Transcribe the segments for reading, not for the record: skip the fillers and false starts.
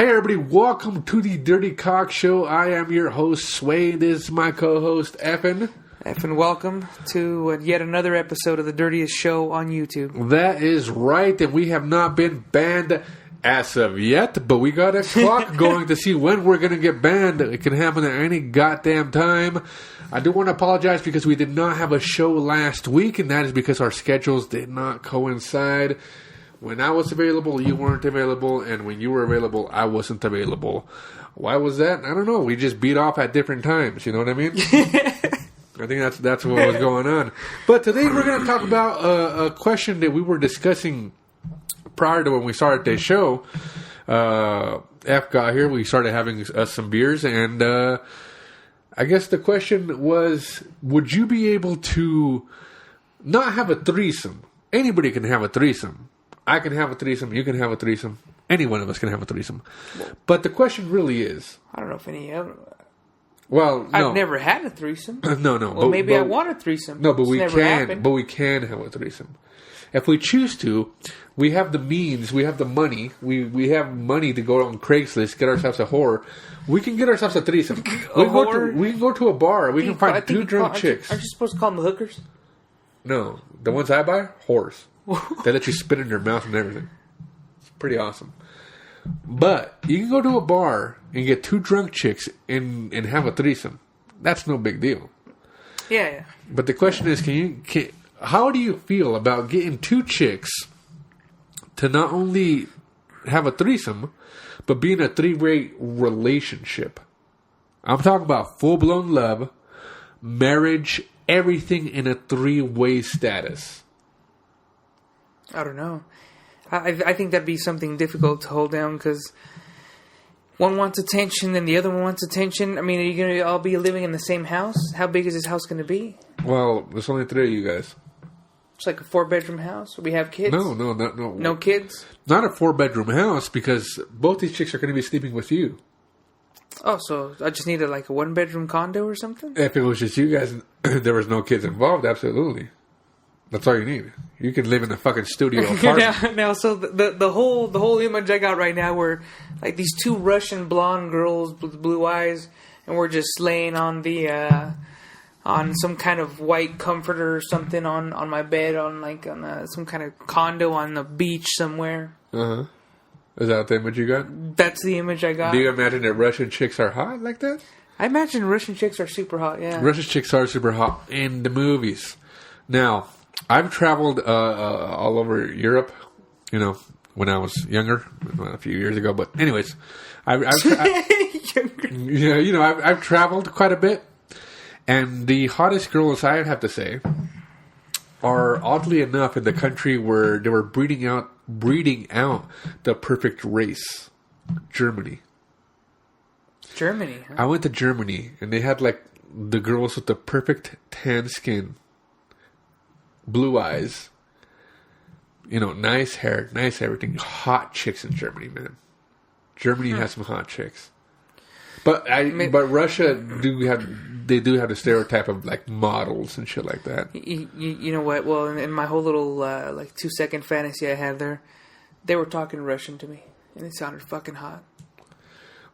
Hey everybody, welcome to the Dirtycockshow. I am your host, Sway. This is my co-host, Effin. Effin, welcome to yet another episode of The Dirtiest Show on YouTube. That is right, and we have not been banned as of yet, but we got a clock going to see when we're going to get banned. It can happen at any goddamn time. I do want to apologize because we did not have a show last week, and that is because our schedules did not coincide. When I was available, you weren't available, and when you were available, I wasn't available. Why was that? I don't know. We just beat off at different times, you know what I mean? I think that's what was going on. But today we're going to talk about a question that we were discussing prior to when we started the show. F got here, we started having some beers, and I guess the question was, would you be able to not have a threesome? Anybody can have a threesome. I can have a threesome. You can have a threesome. Any one of us can have a threesome. But the question really is... I don't know if any of... Well, no. I've never had a threesome. No. Well, maybe I want a threesome. No, but it's we never can. happened. But we can have a threesome. If we choose to, we have the means, we have the money. We have money to go on Craigslist, get ourselves a whore. We can get ourselves a threesome. We can go to a bar. We can find two drunk chicks. Aren't you supposed to call them hookers? No. The ones I buy? Whores. They let you spit in their mouth and everything. It's pretty awesome. But you can go to a bar and get two drunk chicks and have a threesome. That's no big deal. Yeah. But the question is, how do you feel about getting two chicks to not only have a threesome, but be in a three-way relationship? I'm talking about full-blown love, marriage, everything in a three-way status. I don't know. I think that'd be something difficult to hold down because one wants attention and the other one wants attention. I mean, are you going to all be living in the same house? How big is this house going to be? Well, there's only three of you guys. It's like a 4-bedroom house. We have kids? No. No kids? Not a 4-bedroom house because both these chicks are going to be sleeping with you. Oh, so I just need a 1-bedroom condo or something? If it was just you guys and there was no kids involved, absolutely. That's all you need. You can live in a fucking studio apartment. now, so the whole image I got right now were like these two Russian blonde girls with blue eyes, and we're just laying on the on some kind of white comforter or something on my bed on some kind of condo on the beach somewhere. Uh-huh. Is that the image you got? That's the image I got. Do you imagine that Russian chicks are hot like that? I imagine Russian chicks are super hot, yeah. Russian chicks are super hot in the movies. Now, I've traveled all over Europe, when I was younger, a few years ago. But anyways, I've traveled quite a bit. And the hottest girls, I have to say, are oddly enough in the country where they were breeding out the perfect race, Germany. Germany, huh? I went to Germany, and they had the girls with the perfect tan skin, blue eyes, nice hair, nice everything. Hot chicks in Germany, man. Germany has some hot chicks. But Russia do have the stereotype of models and shit like that. You know what? Well, in my whole little 2-second fantasy I had there, they were talking Russian to me, and it sounded fucking hot.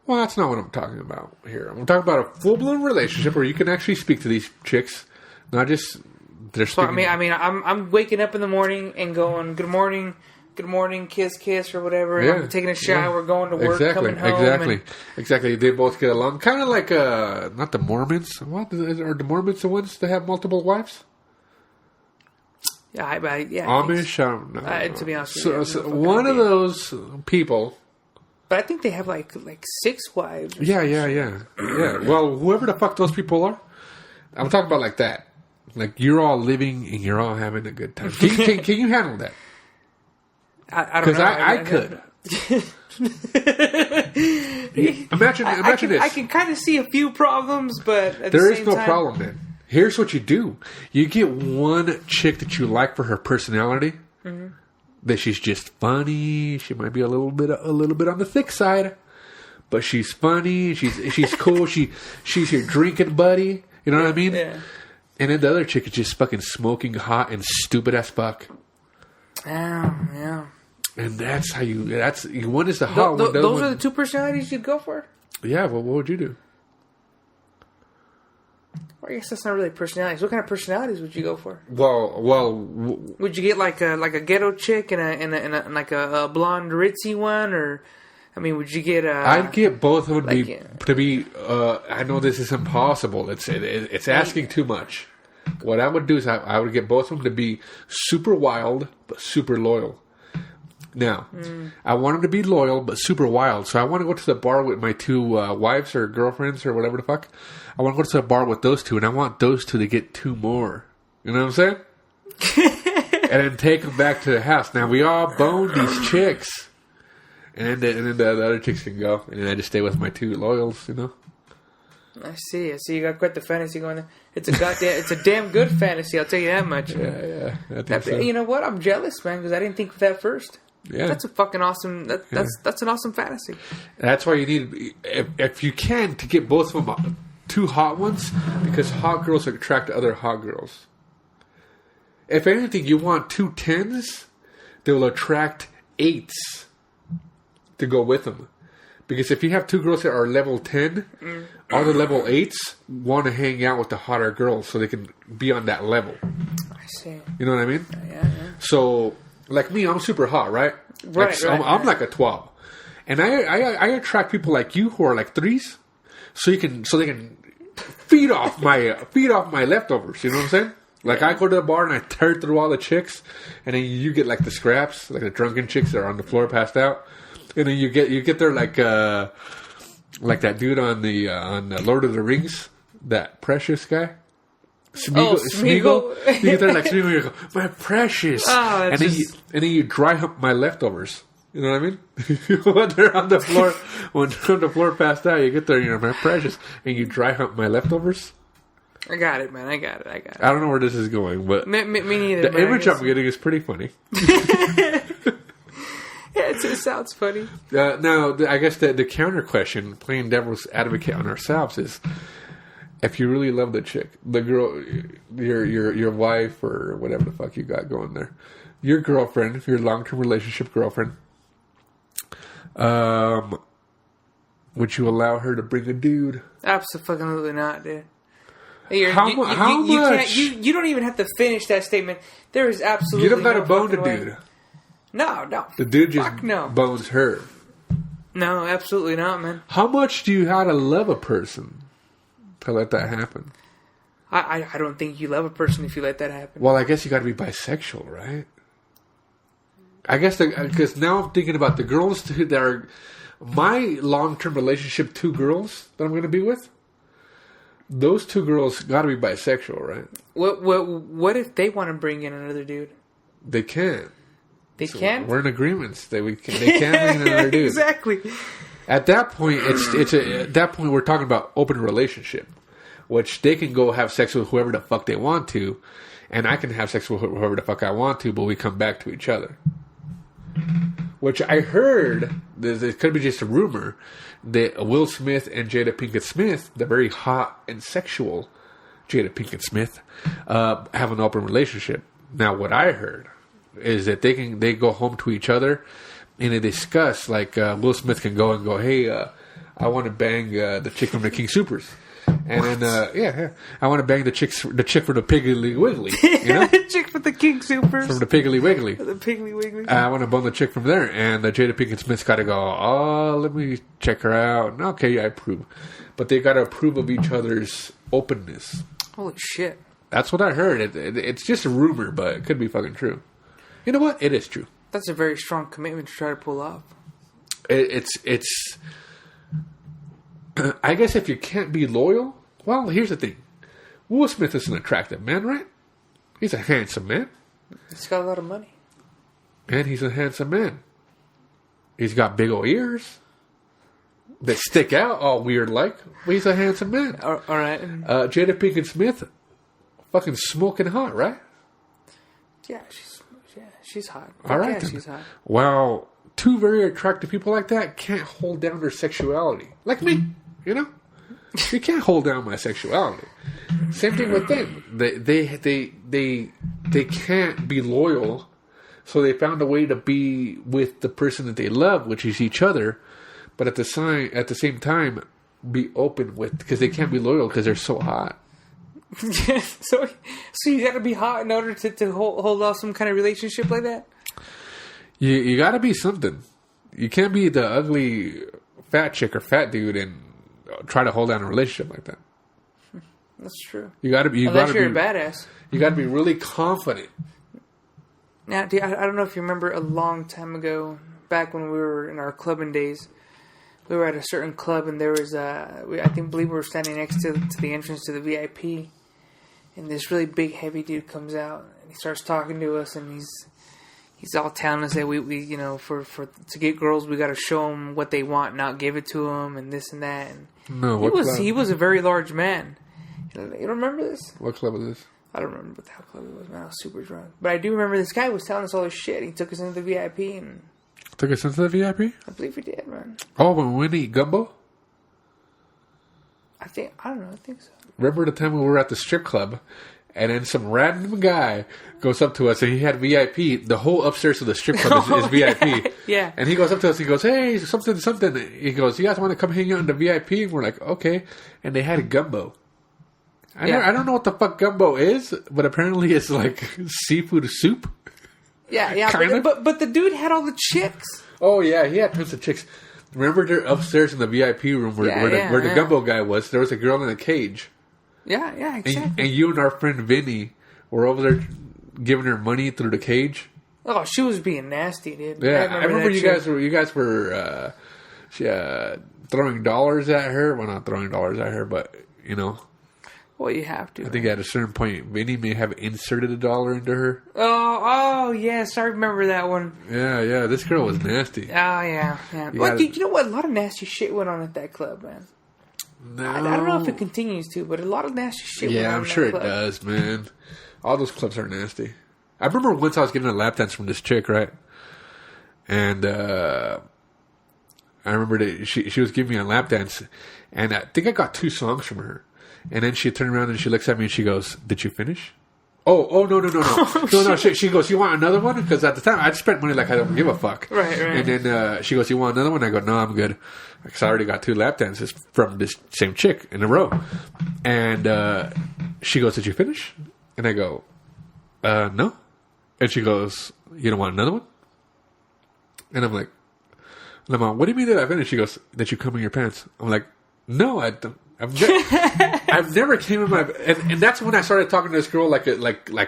Well, that's not what I'm talking about here. I'm talking about a full-blown relationship where you can actually speak to these chicks, not just they're speaking. So, I'm waking up in the morning and going, good morning, kiss, or whatever. Yeah, I'm taking a shower, going to work, coming home. Exactly. They both get along. Kind of like, not the Mormons. What? Are the Mormons the ones that have multiple wives? Yeah, Amish? I don't know. To be honest with you. So one of those people. But I think they have like 6 wives. Yeah. Well, whoever the fuck those people are, I'm talking about like that. Like you're all living and you're all having a good time. Can you handle that? I don't know. I could. Imagine this. I can kind of see a few problems, but at there the is same no time, problem, man. Here's what you do: you get one chick that you like for her personality. Mm-hmm. That she's just funny. She might be a little bit on the thick side, but she's funny. She's cool. She's your drinking buddy. You know what I mean? Yeah. And then the other chick is just fucking smoking hot and stupid as fuck. Yeah. And that's how you. One is the hot one. Those are the two personalities you'd go for. Yeah. Well, what would you do? Well, I guess that's not really personalities. What kind of personalities would you go for? Well. Would you get like a ghetto chick and like a blonde ritzy one, or I mean, would you get I'd get both of them like, to be. I know this is impossible. It's asking too much. What I would do is I would get both of them to be super wild but super loyal. Now, I want them to be loyal but super wild. So I want to go to the bar with my two wives or girlfriends or whatever the fuck. I want to go to the bar with those two, and I want those two to get two more. You know what I'm saying? And then take them back to the house. Now, we all bone these chicks. And then the other chicks can go. And then I just stay with my two loyals, you know? I see. You got quite the fantasy going there. It's a damn good fantasy, I'll tell you that much. Yeah. I think so. You know what? I'm jealous, man, because I didn't think of that first. Yeah. That's a fucking awesome. That's an awesome fantasy. That's why you need, if you can, to get both of them two hot ones, because hot girls attract other hot girls. If anything, you want two 10s, they will attract 8s to go with them. Because if you have two girls that are level 10, all the level 8s want to hang out with the hotter girls so they can be on that level. I see. You know what I mean? Yeah. So, like me, I'm super hot, right? Right. I'm like a 12. And I attract people like you who are like 3s, so they can feed off my leftovers. You know what I'm saying? Like I go to the bar and I tear through all the chicks, and then you get like the scraps, like the drunken chicks that are on the floor passed out, and then you get there like that dude on Lord of the Rings, that Precious guy. Smeagol. You get there like Smeagol, you go, my precious, and then you dry hump my leftovers. You know what I mean? When they're on the floor passed out, you get there, you know, my precious, and you dry hump my leftovers. I got it, man. I got it. I don't know where this is going, but me neither. The image I'm getting is pretty funny. Yeah, it sounds funny. Now, I guess the counter question, playing devil's advocate on ourselves, is if you really love the chick, the girl, your wife or whatever the fuck you got going there, your girlfriend, your long-term relationship girlfriend, would you allow her to bring a dude? Absolutely not, dude. How much? You don't even have to finish that statement. There is absolutely you don't got no to bone the way. dude. No. The dude just bones her. No, absolutely not, man. How much do you have to love a person to let that happen? I don't think you love a person if you let that happen. Well, I guess you got to be bisexual, right? I guess because now I'm thinking about the girls that are my long-term relationship. 2 girls that I'm going to be with. Those 2 girls got to be bisexual, right? What if they want to bring in another dude? They can. They can. We're in agreements that they can bring in another dude. Exactly. At that point, at that point we're talking about open relationship, which they can go have sex with whoever the fuck they want to, and I can have sex with whoever the fuck I want to, but we come back to each other. Which I heard, it could be just a rumor, that Will Smith and Jada Pinkett Smith, the very hot and sexual Jada Pinkett Smith, have an open relationship. Now, what I heard is that they go home to each other and they discuss, like Will Smith can go and go, hey, I want to bang the chick from the King Supers. And then, I want to bang the chick from the Piggly Wiggly. You know? The chick from the King Supers. From the Piggly Wiggly. The Piggly Wiggly. I want to bone the chick from there. And Jada Pinkett Smith's got to go, oh, let me check her out. Okay, I approve. But they got to approve of each other's openness. Holy shit. That's what I heard. It's just a rumor, but it could be fucking true. You know what? It is true. That's a very strong commitment to try to pull off. It's I guess if you can't be loyal, well, here's the thing. Will Smith is an attractive man, right? He's a handsome man. He's got a lot of money. And he's a handsome man. He's got big old ears that stick out all weird like. But he's a handsome man. All right. Jada Pinkett Smith, fucking smoking hot, right? Yeah, she's hot. All right. Yeah, she's hot. Well, 2 very attractive people like that can't hold down their sexuality. Like me, you know? You can't hold down my sexuality. Same thing with them. They can't be loyal, So they found a way to be with the person that they love, which is each other, but at the same time, be open with, because they can't be loyal because they're so hot. so you got to be hot in order to hold off some kind of relationship like that? You got to be something. You can't be the ugly fat chick or fat dude and try to hold down a relationship like that. That's true. You got to be. Unless you're a badass. You got to be really confident. Now, I don't know if you remember a long time ago, back when we were in our clubbing days, we were at a certain club and there was believe we were standing next to the entrance to the VIP, and this really big heavy dude comes out and he starts talking to us, and he's all telling us that we for to get girls we got to show them what they want, not give it to them, and this and that. And he was a very large man. You don't remember this? What club was this? I don't remember what the hell club it was, man. I was super drunk. But I do remember this guy was telling us all this shit. He took us into the VIP. And took us into the VIP? I believe he did, man. Oh, when we went to eat gumbo? I don't know. I think so. Remember the time we were at the strip club, and then some random guy goes up to us, and he had VIP. The whole upstairs of the strip club is VIP. Yeah. And he goes up to us, he goes, hey, something. He goes, you guys want to come hang out in the VIP? And we're like, okay. And they had a gumbo. I don't know what the fuck gumbo is, but apparently it's like seafood soup. Yeah. But the dude had all the chicks. Oh, yeah, he had tons of chicks. Remember they're upstairs in the VIP room where the gumbo guy was? There was a girl in a cage. Yeah, exactly. And you and our friend Vinny were over there giving her money through the cage. Oh, she was being nasty, dude. Yeah, I remember you guys were throwing dollars at her. Well, not throwing dollars at her, but, you know. Well, you have to. I think at a certain point, Vinny may have inserted $1 into her. Oh, yes, I remember that one. Yeah, this girl was nasty. Oh, yeah. Well, you know what? A lot of nasty shit went on at that club, man. No. I don't know if it continues to, but a lot of nasty shit went on. Yeah, I'm sure it does, man. All those clubs are nasty. I remember once I was getting a lap dance from this chick, right? And I remember that she was giving me a lap dance, and I think I got 2 songs from her. And then she turned around and she looks at me and she goes, did you finish? Oh, no. No. She goes, you want another one? Because at the time, I'd spent money like I don't give a fuck. Right. And then she goes, you want another one? I go, no, I'm good. Because I already got 2 lap dances from this same chick in a row. And she goes, did you finish? And I go, no. And she goes, you don't want another one? And I'm like, what do you mean that I finished? She goes, that you come in your pants. I'm like, no, I don't. I've never came in my and that's when I started talking to this girl like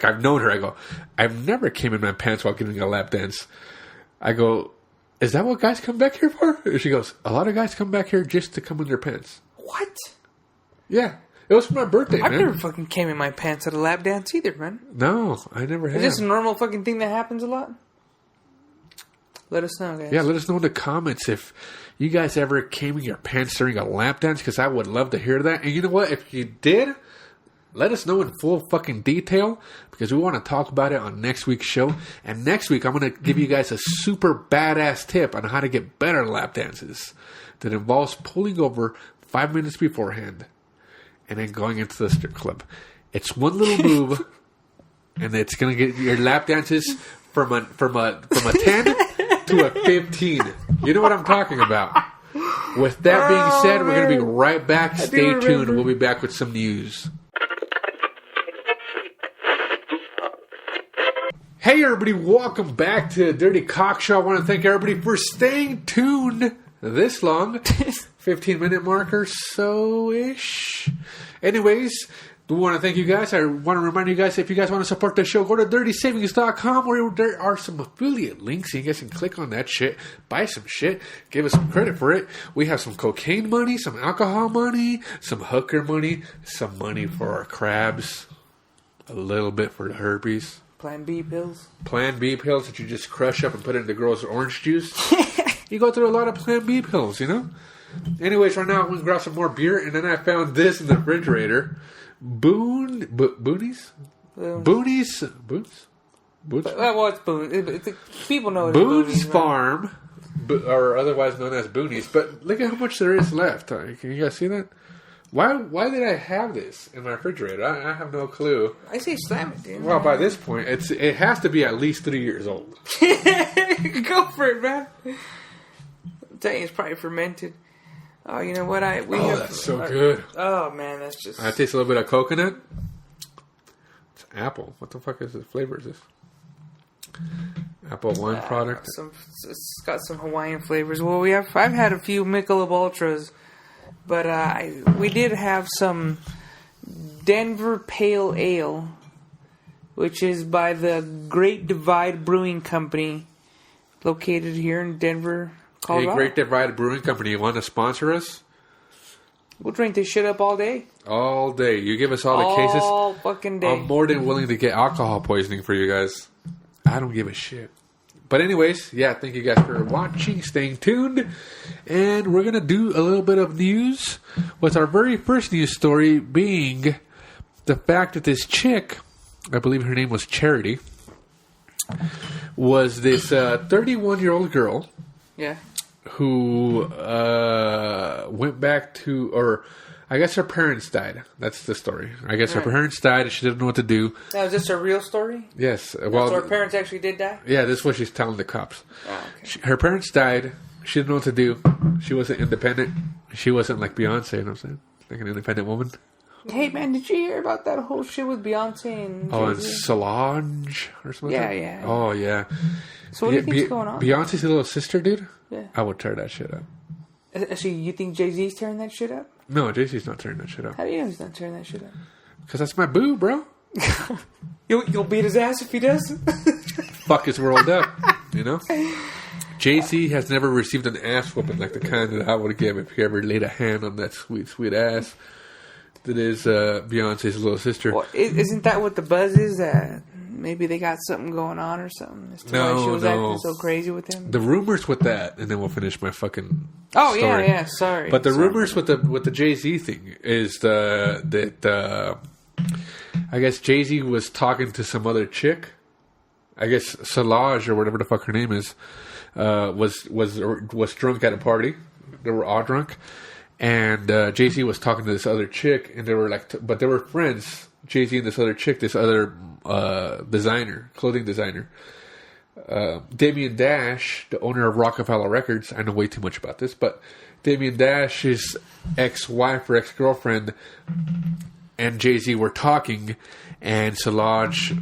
I've known her. I go, I've never came in my pants while getting a lap dance. I go, is that what guys come back here for? And she goes, a lot of guys come back here just to come in their pants. What? Yeah, it was for my birthday. I've never fucking came in my pants at a lap dance either, man. No, I never have. Is this a normal fucking thing that happens a lot? Let us know, guys. Yeah, let us know in the comments if you guys ever came in your pants during a lap dance, because I would love to hear that. And you know what? If you did, let us know in full fucking detail, because we want to talk about it on next week's show. And next week, I'm going to give you guys a super badass tip on how to get better lap dances that involves pulling over 5 minutes beforehand and then going into the strip club. It's one little move, and it's going to get your lap dances from a 10 to a 15. You know what I'm talking about. With that being said, we're going to be right back. Stay tuned. We'll be back with some news. Hey everybody, welcome back to Dirtycockshow. I want to thank everybody for staying tuned this long. 15-minute marker, so-ish. Anyways, we want to thank you guys. I want to remind you guys, if you guys want to support the show, go to dirtysavings.com, where there are some affiliate links. You guys can click on that shit, buy some shit, give us some credit for it. We have some cocaine money, some alcohol money, some hooker money, some money for our crabs, a little bit for the herpes. Plan B pills. Plan B pills that you just crush up and put into girls' orange juice. You go through a lot of Plan B pills, you know? Anyways, right now I'm going to grab some more beer, and then I found this in the refrigerator. Boonies? Boonies? Boots? Well, it's Boone. People know it's Boone's Farm, or otherwise known as Boonies. But look at how much there is left. Can you guys see that? Why did I have this in my refrigerator? I have no clue. I say slam it, dude. Well, by this point, it has to be at least 3 years old. Go for it, man. I'm telling you, it's probably fermented. Oh, you know what? That's so good. Oh, man, that's just... I taste a little bit of coconut. It's apple. What the fuck is this? Flavor is this? Apple wine product. It's got some Hawaiian flavors. Well, I've had a few Michelob Ultras, but we did have some Denver Pale Ale, which is by the Great Divide Brewing Company, located here in Denver, Colorado. Hey, Great Divide Brewing Company, you want to sponsor us? We'll drink this shit up all day. All day. You give us all the cases. All fucking day. I'm more than willing to get alcohol poisoning for you guys. I don't give a shit. But anyways, yeah, thank you guys for watching, staying tuned. And we're going to do a little bit of news with our very first news story being the fact that this chick, I believe her name was Charity, was this 31-year-old girl. Yeah. Who went back to, or I guess her parents died. That's the story. I guess her parents died and she didn't know what to do. Now, is this a real story? Yes. Well, so her parents actually did die? Yeah, this is what she's telling the cops. Oh, okay. Her parents died. She didn't know what to do. She wasn't independent. She wasn't like Beyonce, you know what I'm saying? Like an independent woman. Hey, man, did you hear about that whole shit with Beyonce and Jay-Z? And Solange or something? Yeah. Oh, yeah. So what do you think's going on? Beyonce's little sister, dude? Yeah. I would tear that shit up. Actually, you think Jay-Z's tearing that shit up? No, Jay-Z's not tearing that shit up. How do you know he's not tearing that shit up? Because that's my boo, bro. You'll beat his ass if he does? Fuck his world up, you know? Jay-Z has never received an ass whooping like the kind that I would give if he ever laid a hand on that sweet, sweet ass that is Beyonce's little sister. Well, isn't that what the buzz is? Maybe they got something going on or something. As to why she was acting so crazy with him. The rumors with that, and then we'll finish my fucking story. Yeah, sorry. But the rumors with the Jay-Z thing is that I guess Jay-Z was talking to some other chick. I guess Solange or whatever the fuck her name is was drunk at a party. They were all drunk, and Jay-Z was talking to this other chick, and they were like, but they were friends. Jay-Z and this other chick, this other clothing designer. Damien Dash, the owner of Rockefeller Records, I know way too much about this, but Damien Dash's ex-wife or ex-girlfriend and Jay-Z were talking, and Solange,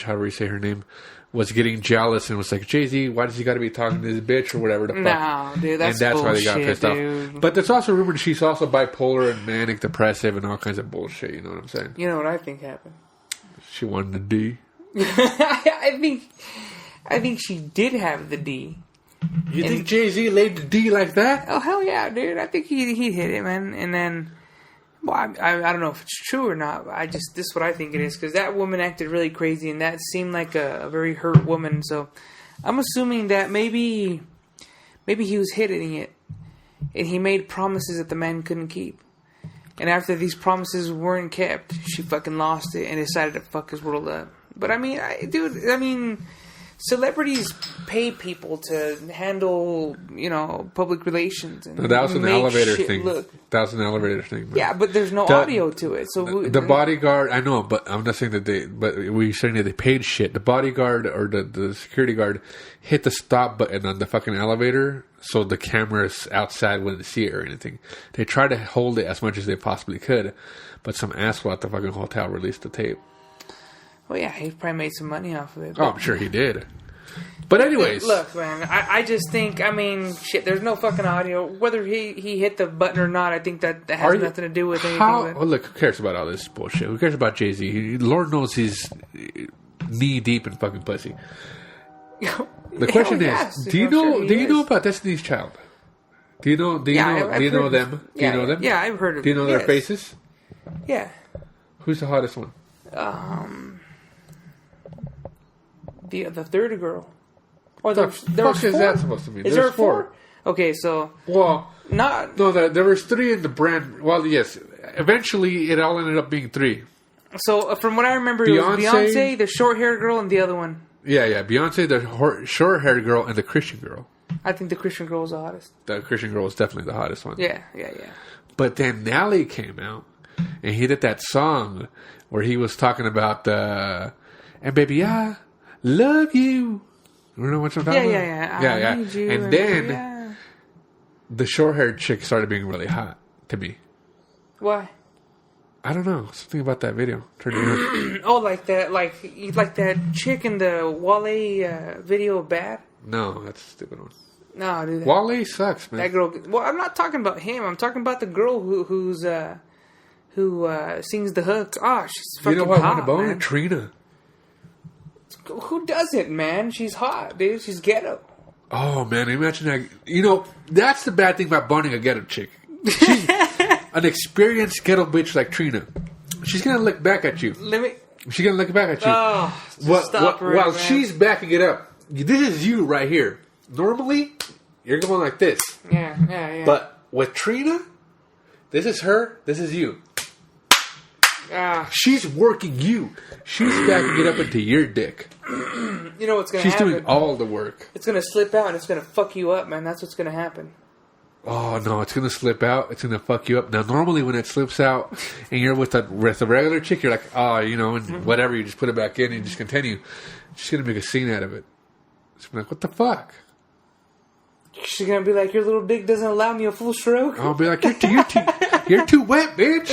however you say her name, was getting jealous and was like, Jay-Z, why does he got to be talking to this bitch or whatever the fuck? No, dude, that's and that's bullshit, why they got pissed off. But there's also rumored she's also bipolar and manic depressive and all kinds of bullshit. You know what I'm saying? You know what I think happened? She wanted the D. I think she did have the D. You think Jay-Z laid the D like that? Oh hell yeah, dude! I think he hit it, man. And then, well, I don't know if it's true or not. But this is what I think it is, because that woman acted really crazy, and that seemed like a very hurt woman. So I'm assuming that maybe he was hitting it, and he made promises that the man couldn't keep. And after these promises weren't kept, she fucking lost it and decided to fuck his world up. But I mean, celebrities pay people to handle, public relations. And that was an elevator thing. That was an elevator thing. Yeah, but there's no audio to it. So the bodyguard, I know, but I'm not saying that but we're saying that they paid shit. The bodyguard or the security guard hit the stop button on the fucking elevator, so the cameras outside wouldn't see it or anything. They tried to hold it as much as they possibly could, but some asshole at the fucking hotel released the tape. Well, yeah, he probably made some money off of it. Oh, I'm sure he did. But anyways. Look, man, I just think, shit, there's no fucking audio. Whether he hit the button or not, I think that has nothing to do with anything. Well, look, who cares about all this bullshit? Who cares about Jay-Z? Lord knows he's knee deep in fucking pussy. The question is, do you know about Destiny's Child? Do you know them? Do you know them? Yeah, I've heard of them. Do you know their faces? Yeah. Who's the hottest one? The third girl. Or the fuck is that supposed to mean? Is there four? Okay, so there was three in the brand. Well, yes, eventually it all ended up being three. So from what I remember, it was Beyonce, the short-haired girl, and the other one. Yeah, Beyonce, the short-haired girl, and the Christian girl. I think the Christian girl was the hottest. The Christian girl was definitely the hottest one. Yeah. But then Nelly came out, and he did that song where he was talking about and baby, I love you. You know what I'm talking about? Yeah. I need you, and then the short-haired chick started being really hot to me. Why? I don't know. Something about that video. Oh, like that chick in the Wale video, Bad? No, that's a stupid one. No, dude. Wale sucks, man. That girl. Well, I'm not talking about him. I'm talking about the girl who sings the hook. Oh, she's fucking hot. You know what I want to bone? Trina. Who doesn't, man? She's hot, dude. She's ghetto. Oh, man. Imagine that. You know, that's the bad thing about boning a ghetto chick. She's an experienced ghetto bitch like Trina. She's going to look back at you. She's going to look back at you. Oh, stop her, while man. she's backing it up. This is you right here. Normally, you're going like this. Yeah. But with Trina, this is her, this is you. She's working you. She's backing it up into your dick. You know what's going happen? to happen? She's doing all the work. It's going to slip out and it's going to fuck you up, man. That's what's going to happen. Oh, no, it's going to slip out. It's going to fuck you up. Now, normally when it slips out and you're with a regular chick, you're like, and whatever, you just put it back in and you just continue. She's going to make a scene out of it. She's going to be like, what the fuck? She's going to be like, your little dick doesn't allow me a full stroke. I'll be like, you're too wet, bitch.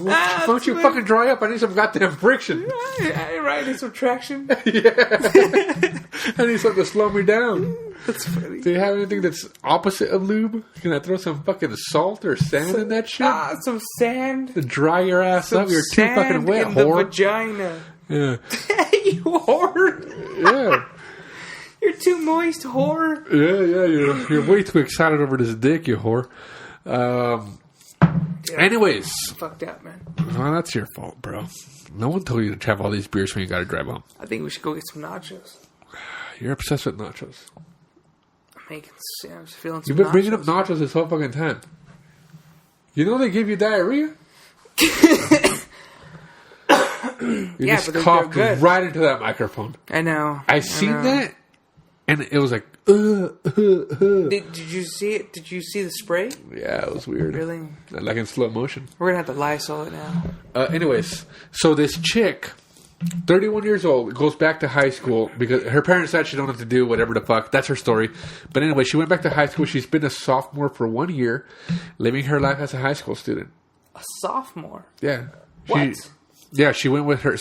Why don't you fucking dry up? I need some goddamn friction. Right, I need some traction. Yeah. I need something to slow me down. That's funny. Do you have anything that's opposite of lube? Can I throw some fucking salt or sand in that shit? Some sand. To dry your ass up. You're too fucking wet, in whore. The vagina. Yeah. You whore. Yeah. You're too moist, whore. Yeah. You're way too excited over this dick, you whore. Anyways. Fucked up, man. Well, that's your fault, bro. No one told you to have all these beers when you got to drive home. I think we should go get some nachos. You're obsessed with nachos. I'm feeling some You've been bringing up nachos this whole fucking time. You know they give you diarrhea? You just coughed right into that microphone. I know. I seen that, and it was like, Did you see it? Did you see the spray? Yeah, it was weird. Really? Like in slow motion. We're going to have to Lysol it now. Anyways, so this chick, 31 years old, goes back to high school because her parents said she don't have to do whatever the fuck. That's her story. But anyway, she went back to high school. She's been a sophomore for 1 year, living her life as a high school student. A sophomore? Yeah. What? She went with her.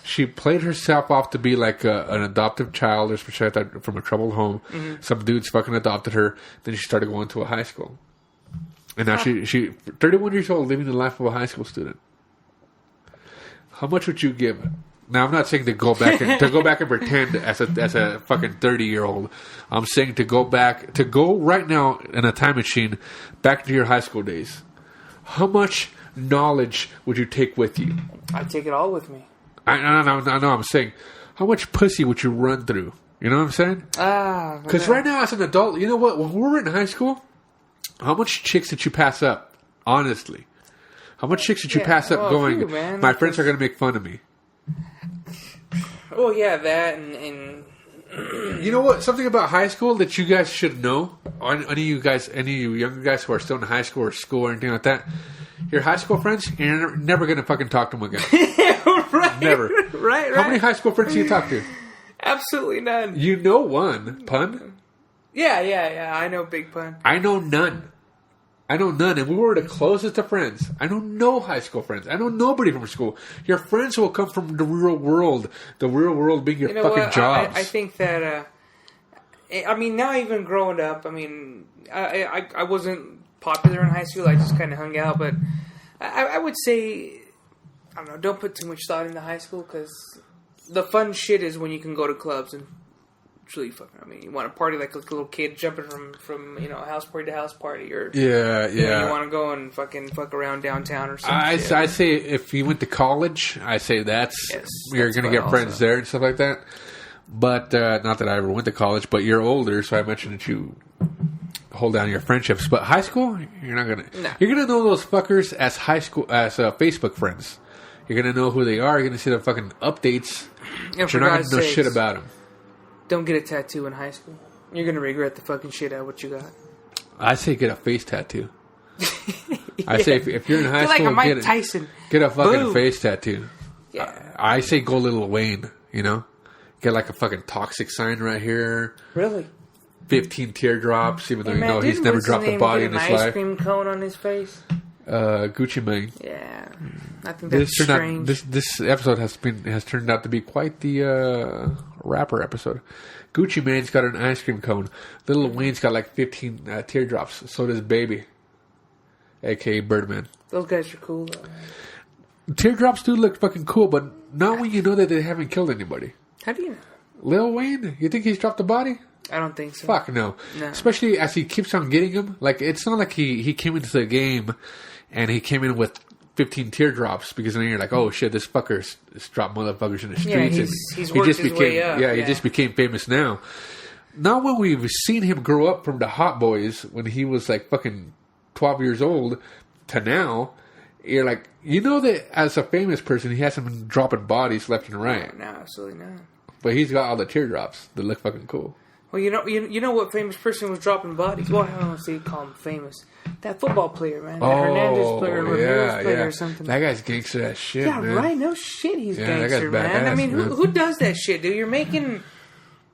She played herself off to be like an adoptive child or something like that from a troubled home. Mm-hmm. Some dudes fucking adopted her. Then she started going to a high school. And now she 31 years old, living the life of a high school student. How much would you give? Now, I'm not saying to go back and pretend as a fucking 30-year-old. I'm saying to go right now in a time machine back to your high school days. How much knowledge would you take with you? I'd take it all with me. I know. I'm saying, how much pussy would you run through? You know what I'm saying? Because right now, as an adult, you know what? When we were in high school, how much chicks did you pass up? Honestly. How much chicks did you pass up going, my friends are going to make fun of me? Oh, yeah, that and... You know what? Something about high school that you guys should know. Any of you younger guys who are still in high school or school or anything like that. Your high school friends, you're never going to fucking talk to them again. Right. Never. Right. How many high school friends do you talk to? Absolutely none. You know one. Pun? Yeah. I know Big Pun. I know none. And we were the closest of friends. I know no high school friends. I know nobody from school. Your friends will come from the real world. The real world being your fucking jobs. I think that, now even growing up, I wasn't popular in high school. I just kind of hung out. But I would say, I don't know, don't put too much thought into high school because the fun shit is when you can go to clubs and it's really fucking. You want to party like a little kid jumping from house party to house party, or you want to go and fuck around downtown or something. I say if you went to college, I say you're gonna get friends there and stuff like that. But not that I ever went to college, but you're older, so I mentioned that you hold down your friendships. But high school, you're not gonna. No. You're gonna know those fuckers as Facebook friends. You're gonna know who they are. You're gonna see their fucking updates. But you're not gonna know shit about them. Don't get a tattoo in high school. You're going to regret the fucking shit out of what you got. I say get a face tattoo. I say if you're in high school, like Mike Tyson. Get a fucking Boom. face tattoo. Yeah. I say go Lil Wayne, you know? Get like a fucking toxic sign right here. Really? 15 teardrops, even though you man, know he's never dropped a body in his life. Ice cream cone on his face. Gucci Mane. Yeah, I think that's strange. This episode has turned out to be quite the rapper episode. Gucci Mane's got an ice cream cone. Lil Wayne's got like 15 teardrops. So does Baby, aka Birdman. Those guys are cool though. Teardrops do look fucking cool, but not when you know that they haven't killed anybody. How do you know? Lil Wayne, you think he's dropped a body? I don't think so. Fuck no. Especially as he keeps on getting him. Like, it's not like he came into the game and he came in with 15 teardrops, because then you're like, oh shit, this fucker's dropped motherfuckers in the streets. Yeah, he's worked his way up. Yeah, he just became famous now. Not when we've seen him grow up from the Hot Boys when he was like fucking 12 years old to now. You're like, you know that as a famous person, he hasn't been dropping bodies left and right. No, absolutely not. But he's got all the teardrops that look fucking cool. Well, you know what famous person was dropping bodies? Well, I don't know if you call him famous. That football player, man. That Hernandez player, Ramirez player or something. That guy's gangster as shit, man. Yeah, right. No shit, he's gangster, that guy's man. badass, I mean, man. who does that shit, dude? You're making...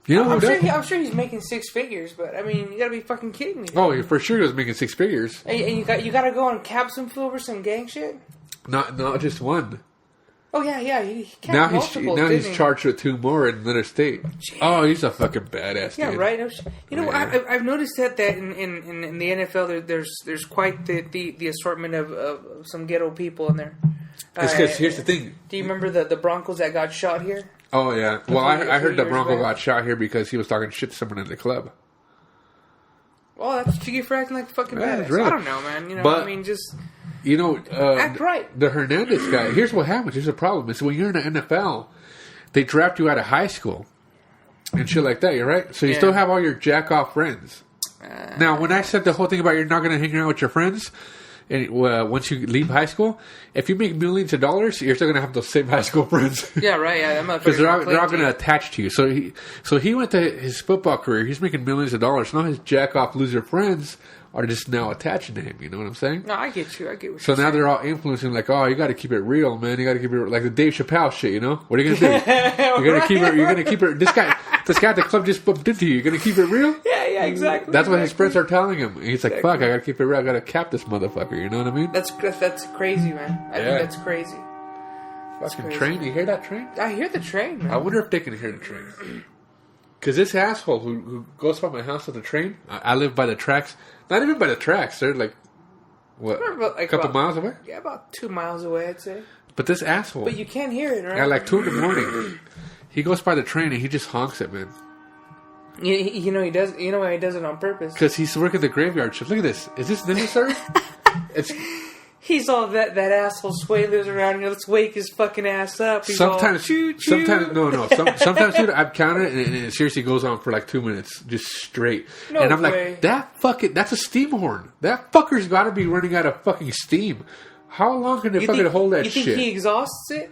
You know I'm sure he's making six figures, but I mean, you gotta be fucking kidding me. Oh, for sure he was making six figures. And you gotta go and cap some fool over some gang shit? Not just one. Oh yeah, he capped multiple. Now he's charged with two more in another state. Jeez. Oh, he's a fucking badass. Yeah, dude. right. You know, I've noticed that in the NFL there's quite the assortment of some ghetto people in there. It's because here's the thing. Do you remember the Broncos that got shot here? Oh yeah. Well, I heard the Bronco got shot here because he was talking shit to someone in the club. Well, that's what you get for acting like fucking badass. Really. I don't know, man. You know, but, I mean, just... You know, act right. The Hernandez guy, here's what happens. Here's the problem. Is when you're in the NFL, they draft you out of high school and shit like that, you're right? So you still have all your jack-off friends. Now, when I said the whole thing about you're not going to hang out with your friends, and once you leave high school, if you make millions of dollars, you're still going to have those same high school friends. Yeah, right. Yeah, because they're all going to attach to you. So he went to his football career. He's making millions of dollars. Now his jack-off loser friends are just now attaching to him. You know what I'm saying? No, I get you. I get what so you're now saying. they're all influencing, like, oh, you got to keep it real, man. You got to keep it like the Dave Chappelle shit. You know, what are you gonna do? You're gonna keep it. You're gonna keep it. This guy at the club just bumped into you. You're gonna keep it real? Yeah, exactly. That's what his friends are telling him. And he's like, fuck, I got to keep it real. I got to cap this motherfucker. You know what I mean? That's crazy, man. I think that's crazy. Fucking train. You hear that train? I hear the train, man. I wonder if they can hear the train. Because this asshole who goes by my house with the train, I live by the tracks. Not even by the tracks. They're like, what, a couple miles away? Yeah, about 2 miles away, I'd say. But this asshole. But you can't hear it, right? At like 2 in the morning. He goes by the train and he just honks it, man. You know he does. You know why he does it on purpose? Because he's working the graveyard shift. Look at this. Is this necessary? He's all that asshole Sway lives around here. Let's wake his fucking ass up. He's sometimes, all, choo, choo. Sometimes, dude, I've counted it and it seriously goes on for like 2 minutes, just straight. No and I'm way. like, that's a steam horn. That fucker's got to be running out of fucking steam. How long can it fucking hold that shit? You think he exhausts it?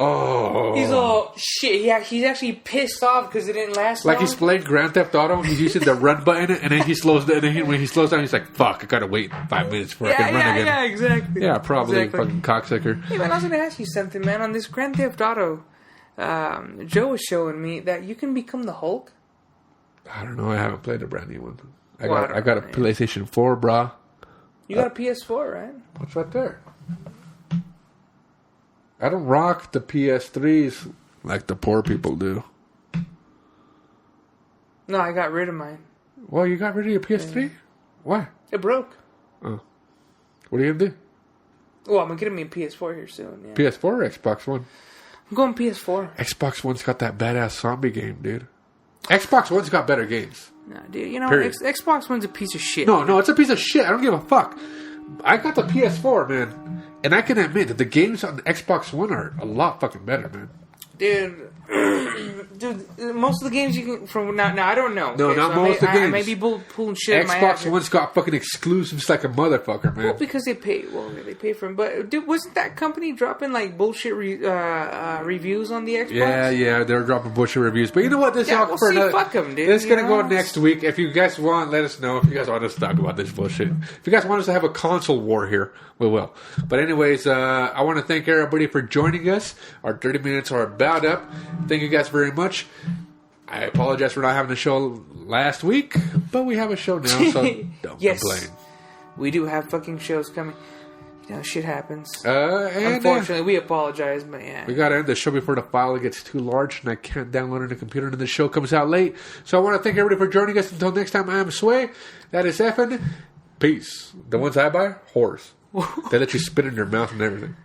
Oh. He's all, shit, yeah, he's actually pissed off because it didn't last long. Like he's playing Grand Theft Auto and he's using the run button and then he slows down. And then when he slows down, he's like, fuck, I gotta wait 5 minutes before I can run again. Yeah, exactly. Yeah, probably fucking cocksucker. Hey, man, I was gonna ask you something, man. On this Grand Theft Auto, Joe was showing me that you can become the Hulk. I don't know. I haven't played a brand new one. I got a PlayStation 4, brah. You got a PS4, right? What's right there? I don't rock the PS3s like the poor people do. No, I got rid of mine. Well, you got rid of your PS3? Yeah. Why? It broke. Oh. What are you going to do? Oh, I'm going to get me a PS4 here soon. Yeah. PS4 or Xbox One? I'm going PS4. Xbox One's got that badass zombie game, dude. Xbox One's got better games. Nah, dude, you know, Xbox One's a piece of shit. No, it's a piece of shit. I don't give a fuck. I got the PS4, man. And I can admit that the games on the Xbox One are a lot fucking better, man. Dude, dude, most of the games you can from now I don't know. No, not most of the games. I may be pulling shit. Xbox One's got fucking exclusives like a motherfucker, man. Well, because they pay for them. But dude, wasn't that company dropping like bullshit reviews on the Xbox? Yeah, they're dropping bullshit reviews. But you know what? This fuck them, dude. This is gonna go next week. If you guys want, let us know. If you guys want us to talk about this bullshit. If you guys want us to have a console war here, we will. But anyways, I want to thank everybody for joining us. Our 30 minutes are about up. Thank you guys very much. I apologize for not having a show last week, but we have a show now, so don't complain. We do have fucking shows coming. You know, shit happens. And unfortunately, we apologize, but yeah. We gotta end the show before the file gets too large and I can't download it on the computer and the show comes out late. So I want to thank everybody for joining us. Until next time, I am Sway. That is Effin. Peace. The ones I buy, whores. They let you spit in their mouth and everything.